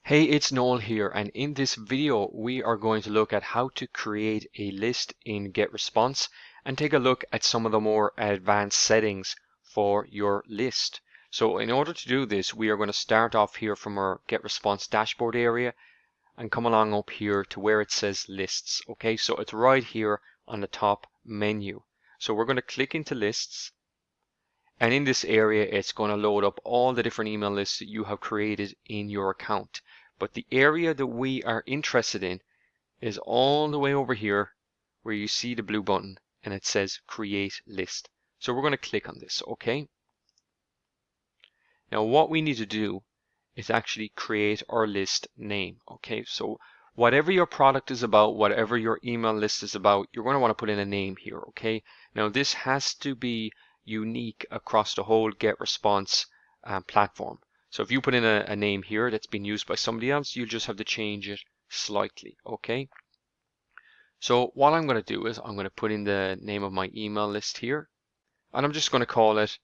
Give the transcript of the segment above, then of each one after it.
Hey, it's Noel here, and in this video we are going to look at how to create a list in GetResponse and take a look at some of the more advanced settings for your list. So in order to do this, we are going to start off here from our GetResponse dashboard area and come along up here to where it says lists. Okay, so it's right here on the top menu. So we're going to click into lists. And in this area, it's going to load up all the different email lists that you have created in your account. But the area that we are interested in is all the way over here where you see the blue button and it says create list. So we're going to click on this, okay? Now what we need to do is actually create our list name, okay? So whatever your product is about, whatever your email list is about, you're going to want to put in a name here, okay? Now this has to be unique across the whole GetResponse platform. So if you put in a name here that's been used by somebody else, you'll just have to change it slightly, okay? So what I'm going to do is I'm going to put in the name of my email list here, and I'm just going to call it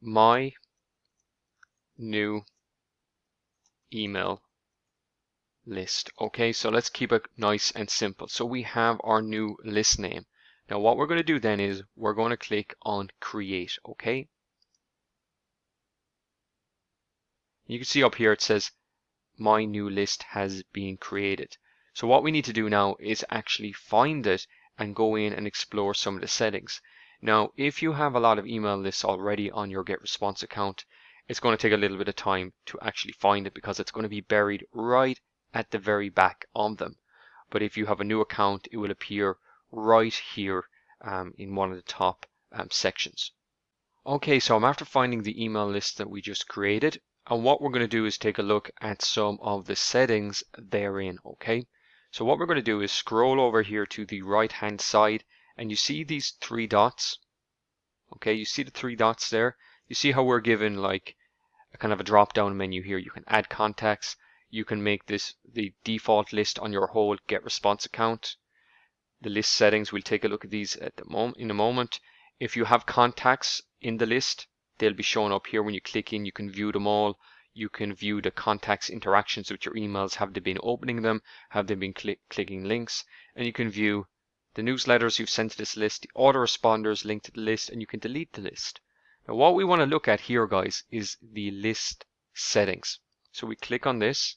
my new email list. Okay, so let's keep it nice and simple. So we have our new list name. Now what we're going to do then is we're going to click on create, okay? You can see up here it says my new list has been created. So what we need to do now is actually find it and go in and explore some of the settings. Now, if you have a lot of email lists already on your GetResponse account, it's going to take a little bit of time to actually find it because it's going to be buried right at the very back of them. But if you have a new account, it will appear right here in one of the top sections. Okay, so I'm after finding the email list that we just created, and what we're going to do is take a look at some of the settings therein, okay? So what we're going to do is scroll over here to the right hand side, and you see these three dots, okay? You see the three dots there? You see how we're given like a kind of a drop down menu here. You can add contacts, you can make this the default list on your whole GetResponse account. The list settings, we'll take a look at these at in a moment. If you have contacts in the list, they'll be shown up here. When you click in, you can view them all. You can view the contacts interactions with your emails. Have they been opening them? Have they been clicking links? And you can view the newsletters you've sent to this list, the autoresponders linked to the list, and you can delete the list. Now what we want to look at here, guys, is the list settings. So we click on this,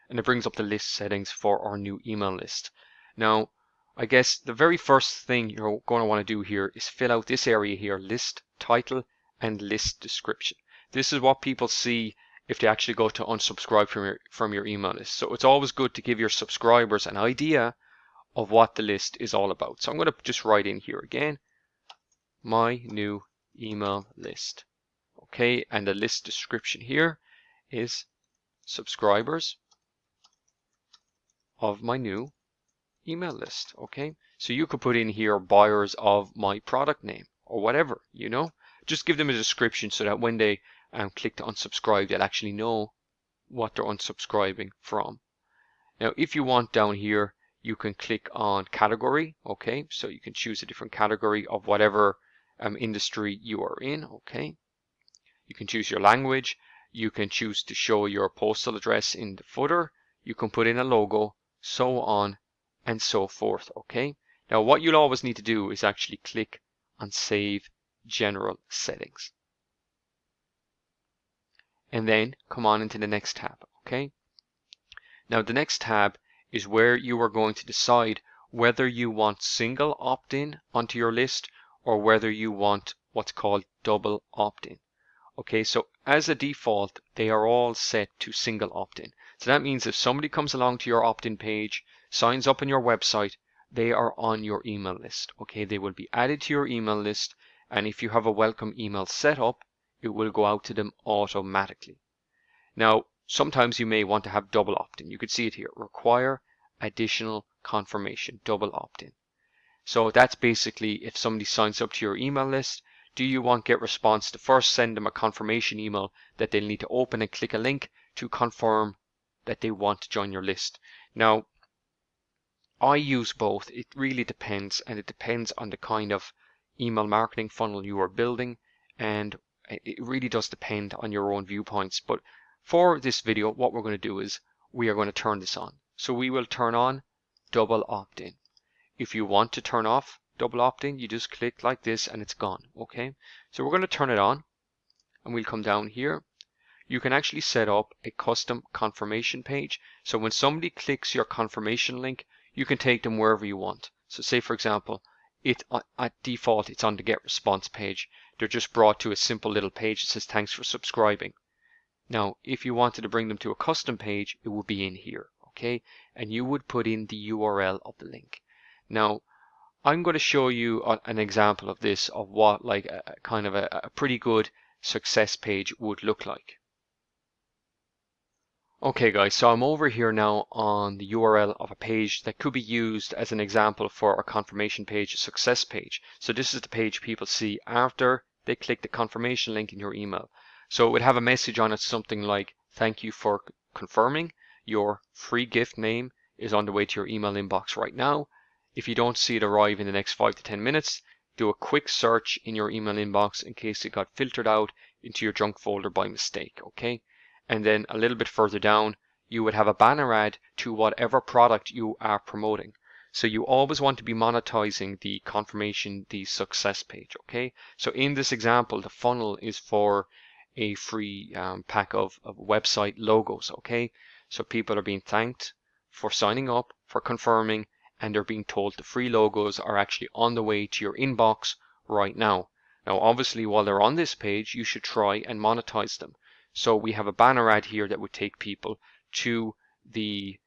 and it brings up the list settings for our new email list. Now, I guess the very first thing you're going to want to do here is fill out this area here, list title and list description. This is what people see if they actually go to unsubscribe from your email list. So it's always good to give your subscribers an idea of what the list is all about. So I'm going to just write in here again, my new email list. Okay, and the list description here is subscribers of my new email list. Okay, so you could put in here buyers of my product name or whatever, you know, just give them a description so that when they click to unsubscribe, they'll actually know what they're unsubscribing from. Now if you want down here, you can click on category. Okay, so you can choose a different category of whatever industry you are in. Okay, you can choose your language, you can choose to show your postal address in the footer, you can put in a logo, so on and so forth. Okay, now what you'll always need to do is actually click on save general settings and then come on into the next tab. Okay, now the next tab is where you are going to decide whether you want single opt-in onto your list or whether you want what's called double opt-in. Okay, so as a default, they are all set to single opt-in. So that means if somebody comes along to your opt-in page, signs up on your website, they are on your email list. Okay, they will be added to your email list, and if you have a welcome email set up, it will go out to them automatically. Now, sometimes you may want to have double opt-in. You could see it here, require additional confirmation, double opt-in. So that's basically if somebody signs up to your email list, do you want GetResponse to first send them a confirmation email that they'll need to open and click a link to confirm that they want to join your list? Now, I use both. It really depends, and it depends on the kind of email marketing funnel you are building and It really does depend on your own viewpoints. But for this video, what we're going to do is we are going to turn this on. So we will turn on double opt-in. If you want to turn off double opt-in, you just click like this and it's gone. Okay, so we're going to turn it on, and we'll come down here. You can actually set up a custom confirmation page. So when somebody clicks your confirmation link, you can take them wherever you want. So say, for example, at default, it's on the get response page. They're just brought to a simple little page that says thanks for subscribing. Now, if you wanted to bring them to a custom page, it would be in here, okay? And you would put in the URL of the link. Now, I'm going to show you an example of this, of what like a kind of a pretty good success page would look like. Okay guys, so I'm over here now on the URL of a page that could be used as an example for a confirmation page, a success page. So this is the page people see after they click the confirmation link in your email. So it would have a message on it, something like, thank you for confirming. Your free gift name is on the way to your email inbox right now. If you don't see it arrive in the next 5 to 10 minutes, do a quick search in your email inbox in case it got filtered out into your junk folder by mistake, okay? And then a little bit further down, you would have a banner ad to whatever product you are promoting. So you always want to be monetizing the confirmation, the success page, okay? So in this example, the funnel is for a free pack of website logos, okay? So people are being thanked for signing up, for confirming, and they're being told the free logos are actually on the way to your inbox right now. Now, obviously, while they're on this page, you should try and monetize them. So we have a banner ad here that would take people to the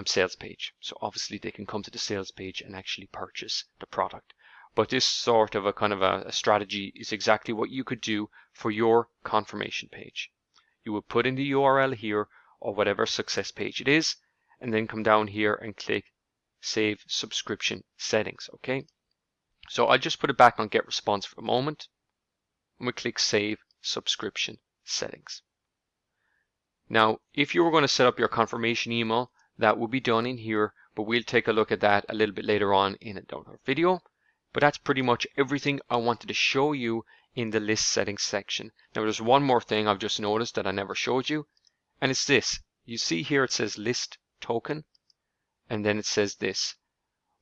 sales page. So obviously they can come to the sales page and actually purchase the product. But this sort of a kind of a strategy is exactly what you could do for your confirmation page. You would put in the URL here or whatever success page it is, and then come down here and click Save Subscription Settings. Okay. So I just put it back on Get Response for a moment, and we click Save Subscription Settings. Now, if you were going to set up your confirmation email, that will be done in here, but we'll take a look at that a little bit later on in another video. But that's pretty much everything I wanted to show you in the list settings section. Now, there's one more thing I've just noticed that I never showed you, and it's this. You see here it says list token, and then it says this.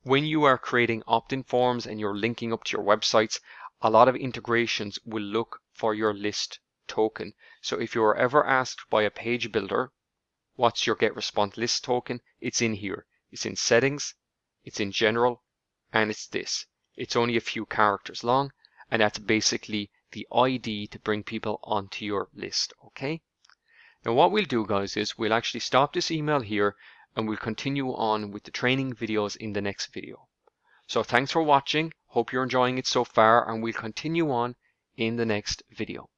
When you are creating opt-in forms and you're linking up to your websites, a lot of integrations will look for your list token. So if you are ever asked by a page builder, what's your get response list token? It's in here. It's in settings, it's in general, and it's this. It's only a few characters long, and that's basically the ID to bring people onto your list, okay? Now what we'll do, guys, is we'll actually stop this email here and we'll continue on with the training videos in the next video. So thanks for watching. Hope you're enjoying it so far, and we'll continue on in the next video.